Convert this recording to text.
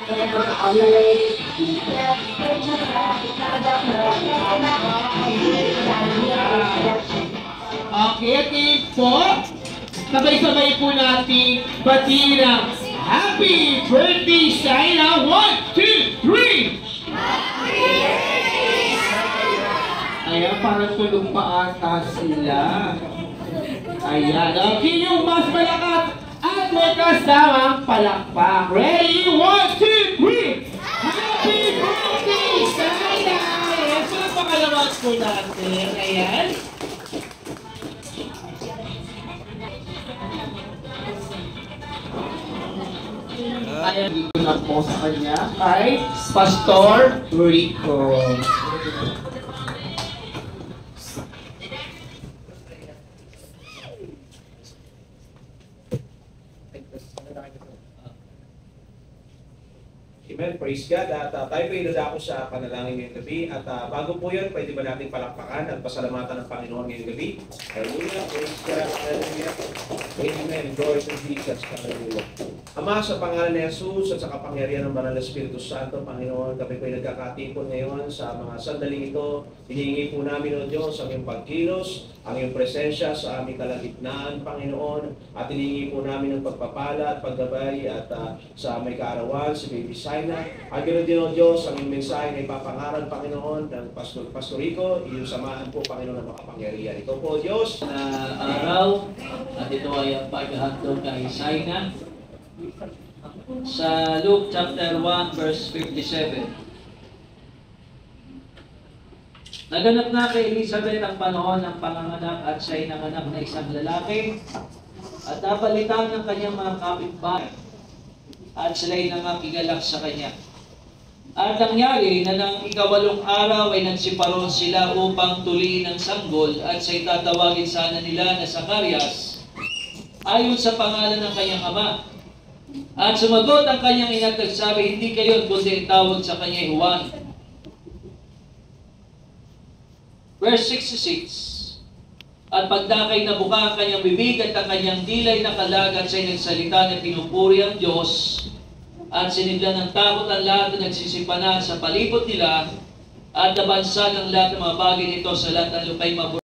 Okay, team po. Sabay-sabay po natin batiin ang Happy Birthday Shaina! 1, 2, 3! Ayan, parang tulong pa ata sila. Ayan, okay, yung mas malakas at may kasamang palakpak. Ready? 1, 2, 3! Happy Birthday Shaina! Ayan, so pakalamat po natin. Ayan. Ayan, dito na po sa kanya kay Pastor Rico. Amen. Praise God. At tayo po inadako sa panalangin ngayong gabi. At bago po yun, pwede ba natin palakpakan at pasalamatan ng Panginoon ngayong gabi? Hallelujah. Praise God. Hallelujah. Amen. Glory to Jesus. Hallelujah. Ama, sa pangalan ni Jesus at sa kapangyarihan ng Banal na Espiritu Santo, Panginoon, kami po'y nagkakatipon ngayon sa mga sandaling ito. Hinihingi po namin, O Diyos, ang iyong pagkilos, ang iyong presensya sa aming kalagitnaan, Panginoon. At hinihingi po namin ang pagpapala at paggabay at sa may kaarawan, si Baby Shaina. At ganoon din, O Diyos, ang iyong mensahe na ipapangaral, Panginoon, ng Pastor Rico, iyong samahan po, Panginoon, ng makapangyarihan. Ito po, Diyos. Na araw, at ito ay ang paghahandog kay Shaina. Sa Luke chapter 1 verse 57. Naganap na kay Elizabeth ang panahon ng panganganak at siya'y nanganak na isang lalaki at napalitan ng kanyang mga kapitbahay at sila'y nangakigalak sa kanya. At nangyari na ng ikawalong araw ay nagsiparon sila upang tuliin ang sanggol at siya'y tatawagin sana nila na Zacarias ayon sa pangalan ng kanyang ama. At sumagot ang kanyang ina at nagsabi, hindi kayo kundi tawag sa kanya Juan. Verse 66. At pagdakay na buka ang kanyang bibig at ang kanyang dilay na kalag at siya'y nagsalita na pinupuri ang Diyos at siniblan ng takot ang lahat na nagsisipana sa palibot nila at nabansa ng lahat ng mga bagay nito sa lahat ng lupay mabuhay.